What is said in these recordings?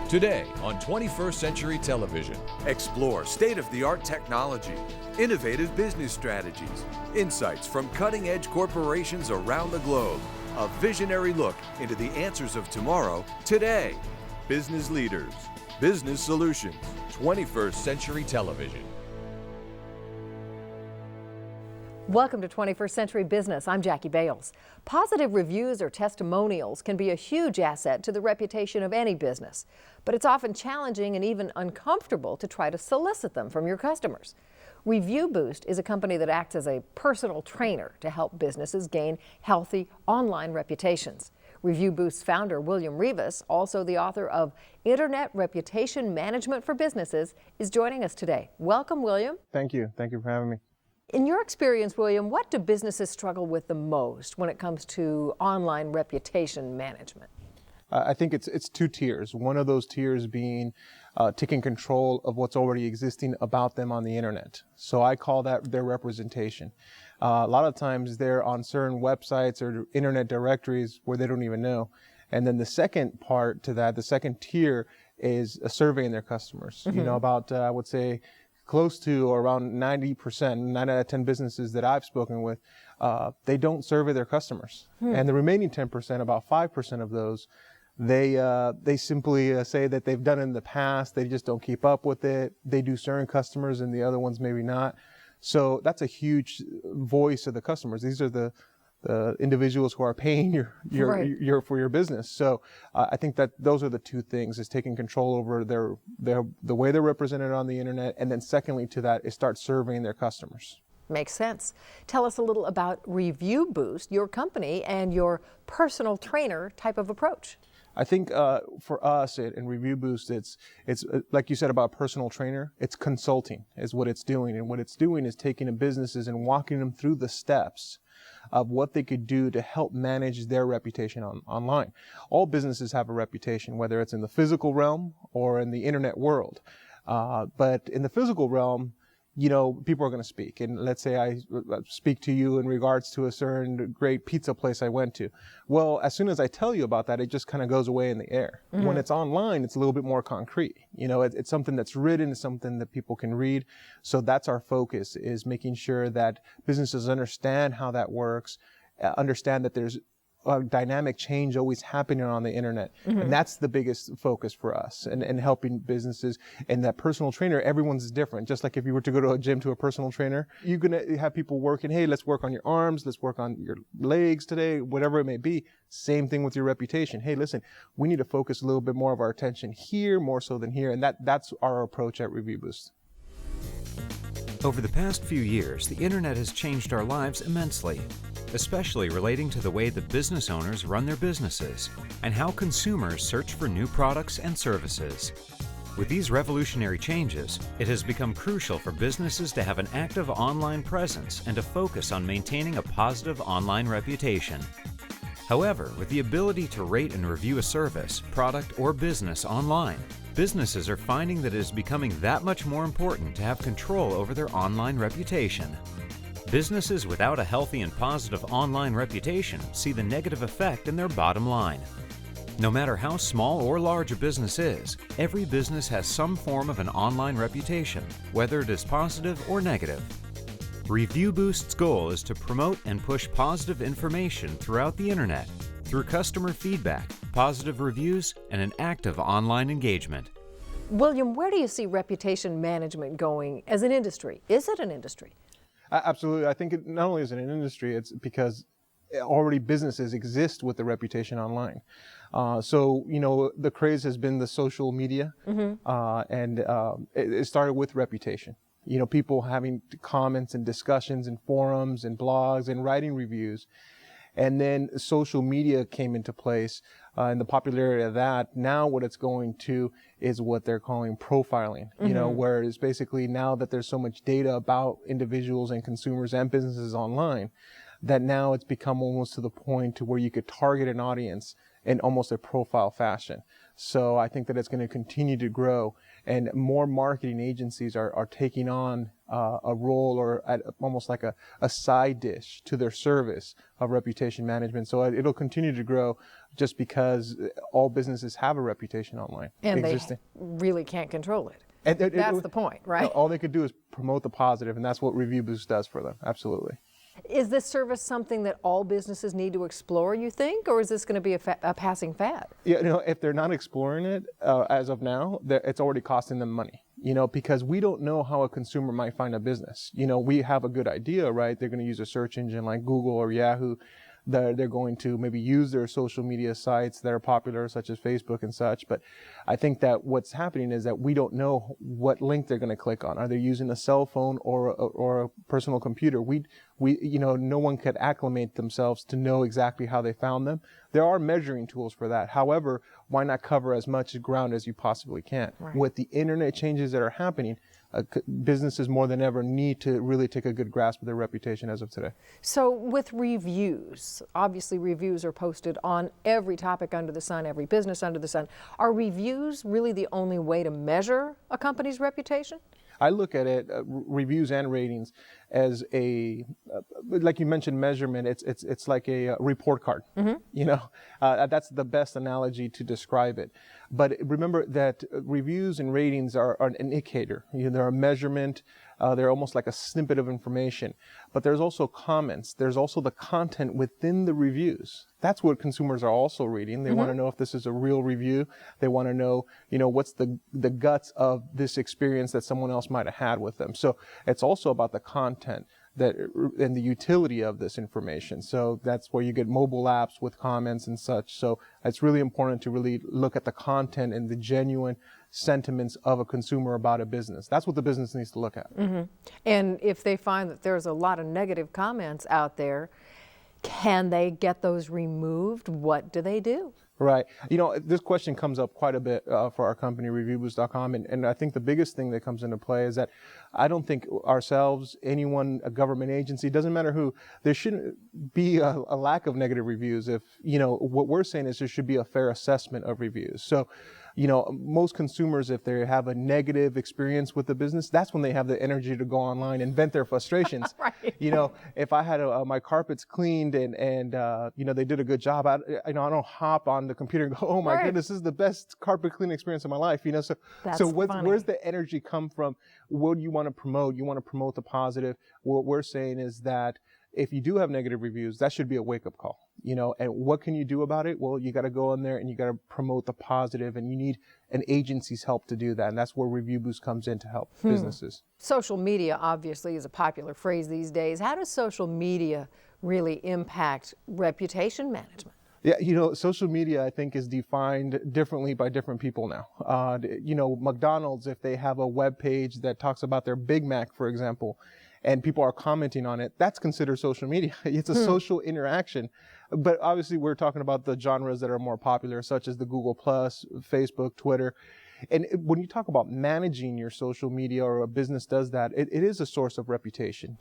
Today on 21st Century Television. Explore state-of-the-art technology, innovative business strategies, insights from cutting-edge corporations around the globe. A visionary look into the answers of tomorrow, today. Business leaders, business solutions. 21st Century Television. Welcome to 21st Century Business. I'm Jackie Bales. Positive reviews or testimonials can be a huge asset to the reputation of any business, but it's often challenging and even uncomfortable to try to solicit them from your customers. Review Boost is a company that acts as a personal trainer to help businesses gain healthy online reputations. Review Boost's founder, William Rivas, also the author of Internet Reputation Management for Businesses, is joining us today. Welcome, William. Thank you. Thank you for having me. In your experience, William, what do businesses struggle with the most when it comes to online reputation management? I think it's two tiers. One of those tiers being taking control of what's already existing about them on the internet. So I call that their representation. A lot of times they're on certain websites or internet directories where they don't even know. And then the second part to that, the second tier, is surveying their customers. Mm-hmm. You know, about, I would say, close to or around 90%, 9 out of 10 businesses that I've spoken with, they don't survey their customers. And the remaining 10%, about 5% of those, they simply say that they've done it in the past. They just don't keep up with it. They do certain customers and the other ones maybe not. So that's a huge voice of the customers. These are the individuals who are paying for your business. So I think that those are the two things: is taking control over the way they're represented on the internet, and then secondly to that is start surveying their customers. Makes sense. Tell us a little about Review Boost, your company, and your personal trainer type of approach. I think for us in Review Boost, it's like you said about personal trainer. It's consulting is what it's doing, and what it's doing is taking the businesses and walking them through the steps of what they could do to help manage their reputation online. All businesses have a reputation, whether it's in the physical realm or in the internet world. But in the physical realm, you know, people are going to speak. And let's say I speak to you in regards to a certain great pizza place I went to. Well, as soon as I tell you about that, it just kind of goes away in the air. Mm-hmm. When it's online, it's a little bit more concrete. You know, it's something that's written, it's something that people can read. So that's our focus, is making sure that businesses understand how that works, understand that there's a dynamic change always happening on the internet. Mm-hmm. And that's the biggest focus for us, and helping businesses. And that personal trainer, everyone's different. Just like if you were to go to a gym to a personal trainer, you're going to have people working, hey, let's work on your arms, let's work on your legs today, whatever it may be. Same thing with your reputation. Hey, listen, we need to focus a little bit more of our attention here, more so than here. And that's our approach at Review Boost. Over the past few years, the internet has changed our lives immensely, especially relating to the way that business owners run their businesses and how consumers search for new products and services. With these revolutionary changes, it has become crucial for businesses to have an active online presence and to focus on maintaining a positive online reputation. However, with the ability to rate and review a service, product, or business online, businesses are finding that it is becoming that much more important to have control over their online reputation. Businesses without a healthy and positive online reputation see the negative effect in their bottom line. No matter how small or large a business is, every business has some form of an online reputation, whether it is positive or negative. Review Boost's goal is to promote and push positive information throughout the internet through customer feedback, positive reviews, and an active online engagement. William, where do you see reputation management going as an industry? Is it an industry? Absolutely. I think it not only is it an industry, it's because already businesses exist with the reputation online. So, you know, the craze has been the social media, and it started with reputation. You know, people having comments and discussions and forums and blogs and writing reviews. And then social media came into place, and the popularity of that. Now what it's going to is what they're calling profiling, you know, where it's basically now that there's so much data about individuals and consumers and businesses online, that now it's become almost to the point to where you could target an audience in almost a profile fashion. So I think that it's going to continue to grow, and more marketing agencies are taking on a role or almost like a side dish to their service of reputation management. So it'll continue to grow just because all businesses have a reputation online. And existing. they really can't control it. And That's the point, right? All they could do is promote the positive, and that's what Review Boost does for them. Absolutely. Is this service something that all businesses need to explore, you think, or is this going to be a passing fad? Yeah, if they're not exploring it as of now, it's already costing them money. Because we don't know how a consumer might find a business. We have a good idea, right? They're going to use a search engine like Google or Yahoo. They're going to maybe use their social media sites that are popular, such as Facebook and such. But I think that what's happening is that we don't know what link they're going to click on. Are they using a cell phone or a personal computer? No one could acclimate themselves to know exactly how they found them. There are measuring tools for that. However, why not cover as much ground as you possibly can? Right. With the internet changes that are happening, businesses more than ever need to really take a good grasp of their reputation as of today. So with reviews, obviously reviews are posted on every topic under the sun, every business under the sun. Are reviews really the only way to measure a company's reputation? I look at it, reviews and ratings, as like you mentioned, measurement. It's like a report card. That's the best analogy to describe it. But remember that reviews and ratings are an indicator. They're a measurement. They're almost like a snippet of information. But there's also comments. There's also the content within the reviews. That's what consumers are also reading. They want to know if this is a real review. They want to know, what's the guts of this experience that someone else might have had with them. So it's also about the content and the utility of this information. So that's where you get mobile apps with comments and such. So it's really important to really look at the content and the genuine sentiments of a consumer about a business. That's what the business needs to look at. And if they find that there's a lot of negative comments out there, can they get those removed? What do they do? Right. This question comes up quite a bit for our company, ReviewBoost.com, and I think the biggest thing that comes into play is that I don't think ourselves, anyone, a government agency, doesn't matter who, there shouldn't be a lack of negative reviews. If, what we're saying is there should be a fair assessment of reviews. So, most consumers, if they have a negative experience with the business, that's when they have the energy to go online and vent their frustrations. Right. If I had my carpets cleaned and they did a good job, I don't hop on the computer and go, oh my goodness, this is the best carpet cleaning experience of my life. Where's the energy come from? What do you want to promote? You want to promote the positive. What we're saying is that if you do have negative reviews, that should be a wake-up call, and what can you do about it? Well, you got to go in there and you got to promote the positive, and you need an agency's help to do that, and that's where Review Boost comes in to help businesses. Social media obviously is a popular phrase these days. How does social media really impact reputation management? Yeah, social media, I think, is defined differently by different people now. McDonald's, if they have a web page that talks about their Big Mac, for example, and people are commenting on it, that's considered social media. It's a social interaction. But obviously, we're talking about the genres that are more popular, such as the Google+, Facebook, Twitter. And when you talk about managing your social media, or a business does that, it is a source of reputation.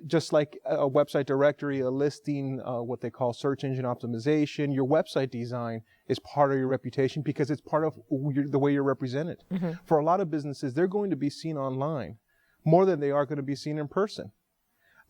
Just like a website directory, a listing, what they call search engine optimization, your website design is part of your reputation because it's part of the way you're represented. For a lot of businesses, they're going to be seen online more than they are going to be seen in person.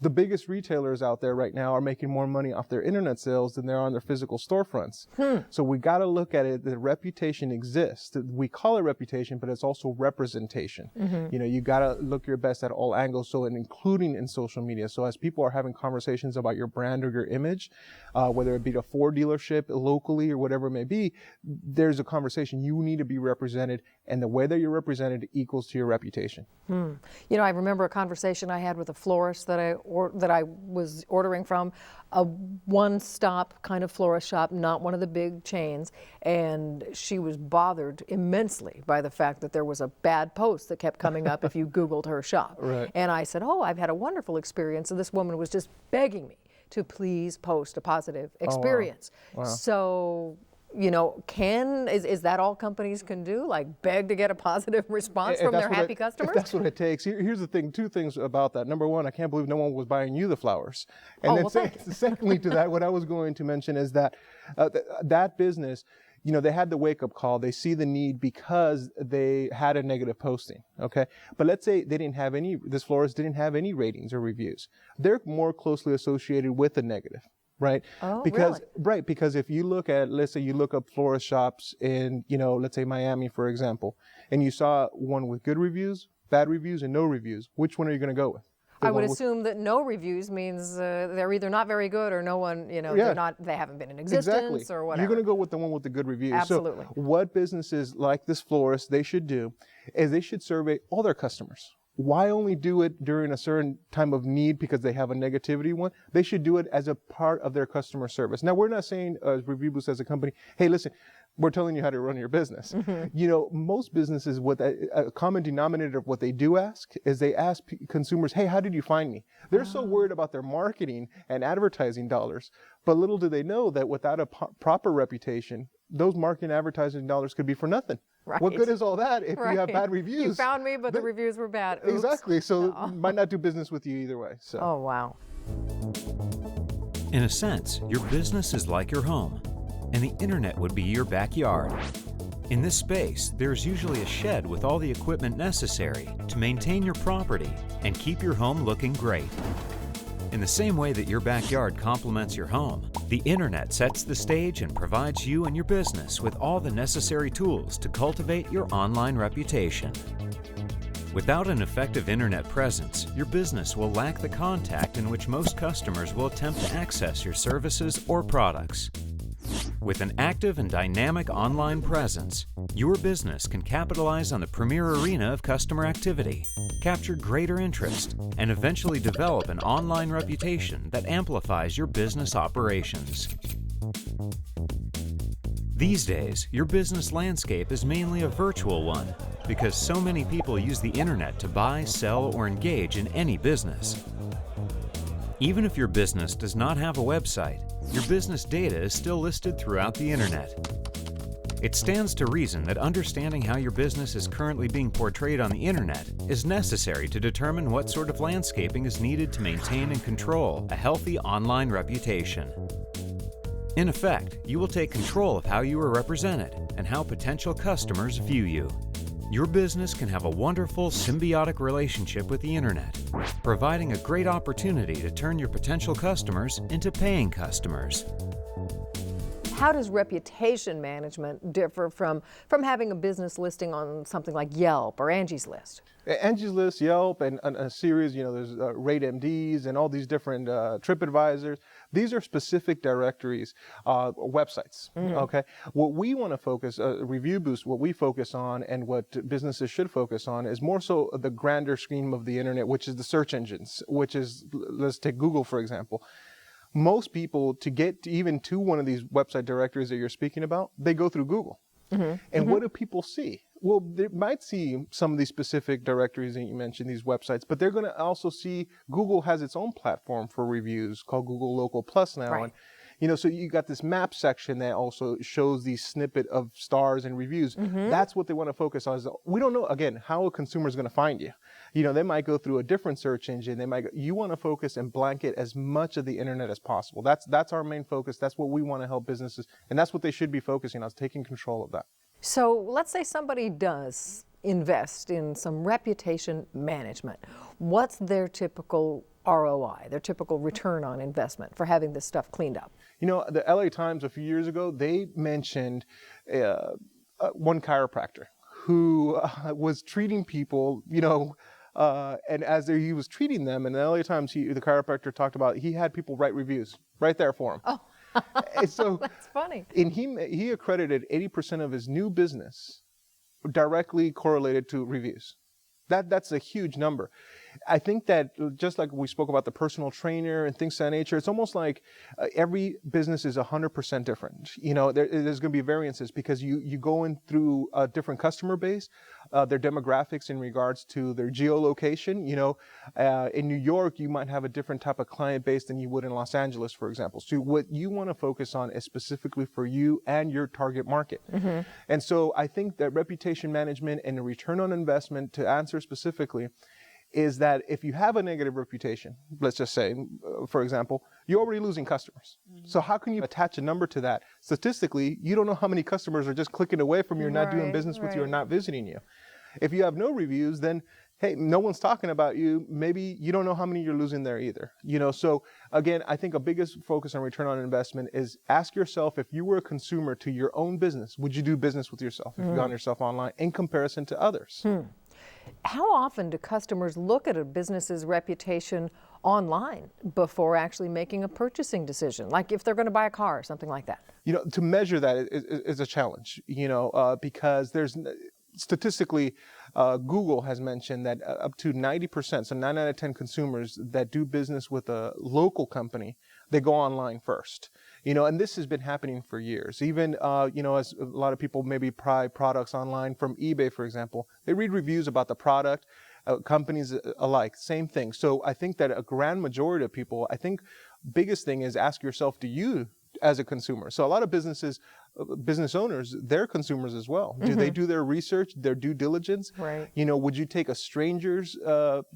The biggest retailers out there right now are making more money off their internet sales than they are on their physical storefronts. So we got to look at it. The reputation exists. We call it reputation, but it's also representation. You got to look your best at all angles, so including in social media. So as people are having conversations about your brand or your image, whether it be a Ford dealership locally or whatever it may be, there's a conversation. You need to be represented, and the way that you're represented equals to your reputation. I remember a conversation I had with a florist that I was ordering from, a one-stop kind of florist shop, not one of the big chains, and she was bothered immensely by the fact that there was a bad post that kept coming up if you Googled her shop. Right. And I said, I've had a wonderful experience, and this woman was just begging me to please post a positive experience. Wow. So you know, is that all companies can do? Like beg to get a positive response from their happy customers? If that's what it takes. Here's the thing, two things about that. Number one, I can't believe no one was buying you the flowers. And then secondly to that, what I was going to mention is that that business, you know, they had the wake-up call. They see the need because they had a negative posting, okay? But let's say they didn't have this florist didn't have any ratings or reviews. They're more closely associated with the negative. Right. Oh, because really? Right, because if you look at, let's say you look up florist shops in, you know, let's say Miami, for example, and you saw one with good reviews, bad reviews, and no reviews, which one are you going to go with? I would assume that no reviews means they're either not very good or no one, you know, they haven't been in existence or whatever. You're going to go with the one with the good reviews. Absolutely. So what businesses like this florist, they should do is they should survey all their customers. Why only do it during a certain time of need because they have a negativity one? They should do it as a part of their customer service. Now, we're not saying as Review Boost as a company, hey, listen, we're telling you how to run your business. You know, most businesses, a common denominator of what they do ask is they ask consumers, hey, how did you find me? They're so worried about their marketing and advertising dollars, but little do they know that without a proper reputation, those marketing and advertising dollars could be for nothing. Right. What good is all that if you have bad reviews? You found me, but the reviews were bad. Oops. Exactly. So might not do business with you either way. So. Oh, wow. In a sense, your business is like your home, and the internet would be your backyard. In this space, there's usually a shed with all the equipment necessary to maintain your property and keep your home looking great. In the same way that your backyard complements your home, the internet sets the stage and provides you and your business with all the necessary tools to cultivate your online reputation. Without an effective internet presence, your business will lack the contact in which most customers will attempt to access your services or products. With an active and dynamic online presence, your business can capitalize on the premier arena of customer activity, capture greater interest, and eventually develop an online reputation that amplifies your business operations. These days, your business landscape is mainly a virtual one because so many people use the internet to buy, sell, or engage in any business. Even if your business does not have a website, your business data is still listed throughout the internet. It stands to reason that understanding how your business is currently being portrayed on the internet is necessary to determine what sort of landscaping is needed to maintain and control a healthy online reputation. In effect, you will take control of how you are represented and how potential customers view you. Your business can have a wonderful symbiotic relationship with the internet, providing a great opportunity to turn your potential customers into paying customers. How does reputation management differ from having a business listing on something like Yelp or Angie's List? Angie's List, Yelp, and a series, you know, there's RateMDs and all these different TripAdvisors. These are specific directories, websites, okay? What we want to focus, Review Boost, what we focus on and what businesses should focus on is more so the grander scheme of the internet, which is the search engines, which is, let's take Google, for example. Most people, to get even to one of these website directories that you're speaking about, they go through Google. And what do people see? Well, they might see some of these specific directories that you mentioned, these websites, but they're going to also see Google has its own platform for reviews called Google Local Plus now. Right. And, you know, so you got this map section that also shows these snippet of stars and reviews. That's what they want to focus on. Is we don't know, again, how a consumer is going to find you. You know, they might go through a different search engine. You want to focus and blanket as much of the internet as possible. That's our main focus. That's what we want to help businesses. And that's what they should be focusing on, is taking control of that. So let's say somebody does invest in some reputation management. What's their typical ROI, their typical return on investment for having this stuff cleaned up? You know, the LA Times a few years ago, they mentioned one chiropractor who was treating people, you know, and as he was treating them, in the LA Times, the chiropractor talked about he had people write reviews right there for him. Oh. And so That's funny. And he accredited 80% of his new business directly correlated to reviews. That's a huge number. I think that just like we spoke about the personal trainer and things of that nature, it's almost like every business is 100% different. There's going to be variances because you go in through a different customer base, their demographics in regards to their geolocation. In New York, you might have a different type of client base than you would in Los Angeles, for example. So what you want to focus on is specifically for you and your target market. Mm-hmm. And so I think that reputation management and the return on investment, to answer specifically, is that if you have a negative reputation, let's just say, for example, you're already losing customers. Mm-hmm. So how can you attach a number to that? Statistically, you don't know how many customers are just clicking away from you, not doing business with you, or not visiting you. If you have no reviews, then hey, no one's talking about you. Maybe you don't know how many you're losing there either. So again, I think a biggest focus on return on investment is ask yourself, if you were a consumer to your own business, would you do business with yourself if you found yourself online in comparison to others? How often do customers look at a business's reputation online before actually making a purchasing decision? Like if they're going to buy a car or something like that? To measure that is a challenge, because there's statistically, Google has mentioned that up to 90%, so 9 out of 10 consumers that do business with a local company, they go online first. And this has been happening for years. Even, as a lot of people maybe buy products online from eBay, for example, they read reviews about the product, companies alike, same thing. So I think that a grand majority of people, I think biggest thing is ask yourself, do you as a consumer? So a lot of business owners, they're consumers as well. Do they do their research, their due diligence? Right. Would you take a stranger's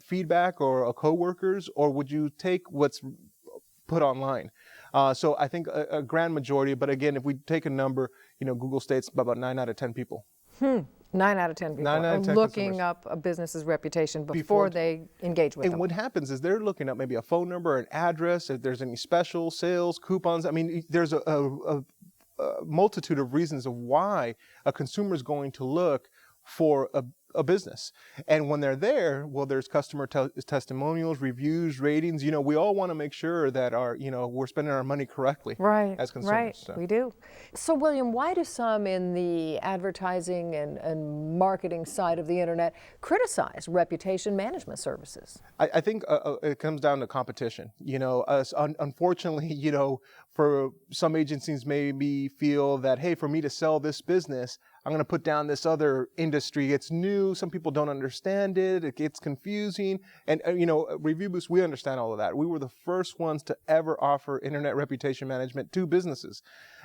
feedback or a coworker's, or would you take what's put online? So I think a grand majority, but again, if we take a number, Google states about 9 out of 10 people. 9 out of 10 people 9 out of 10 looking consumers. up a business's reputation before they engage with them. And what happens is they're looking up maybe a phone number, an address, if there's any special sales, coupons. I mean, there's a multitude of reasons of why a consumer is going to look for a business. And when they're there, well, there's customer testimonials, reviews, ratings. We all want to make sure that we're spending our money correctly as consumers. Right, So. we do. So, William, why do some in the advertising and marketing side of the internet criticize reputation management services? I think it comes down to competition. Unfortunately, for some agencies maybe feel that, hey, for me to sell this business, I'm going to put down this other industry. It's new. Some people don't understand it. It gets confusing. And, Review Boost, we understand all of that. We were the first ones to ever offer internet reputation management to businesses.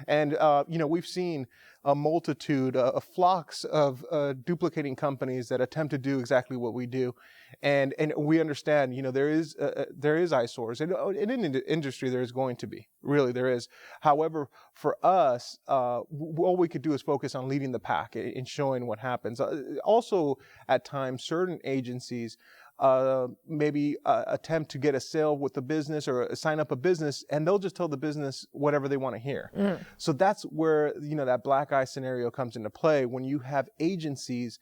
And, we've seen a multitude, flocks of duplicating companies that attempt to do exactly what we do. And we understand, there is eyesores. And in the industry, there is going to be. Really, there is. However, for us, all we could do is focus on leading the pack and showing what happens. Also, at times, certain agencies maybe attempt to get a sale with the business or sign up a business, and they'll just tell the business whatever they want to hear. So that's where, that black eye scenario comes into play when you have agencies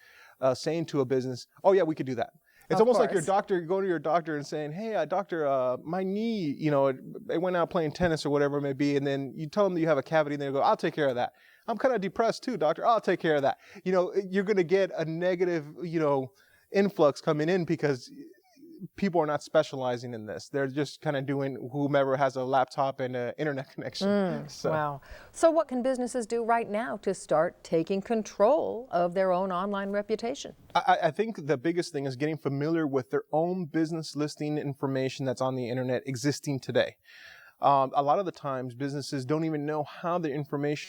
saying to a business, oh yeah, we could do that. It's almost like your doctor, you go to your doctor and saying, hey, doctor, my knee, it went out playing tennis or whatever it may be, and then you tell them that you have a cavity, and they go, I'll take care of that. I'm kind of depressed too, doctor. I'll take care of that. You're going to get a negative, influx coming in because people are not specializing in this. They're just kind of doing whomever has a laptop and an internet connection. Wow. So what can businesses do right now to start taking control of their own online reputation? I think the biggest thing is getting familiar with their own business listing information that's on the internet existing today. A lot of the times businesses don't even know how their information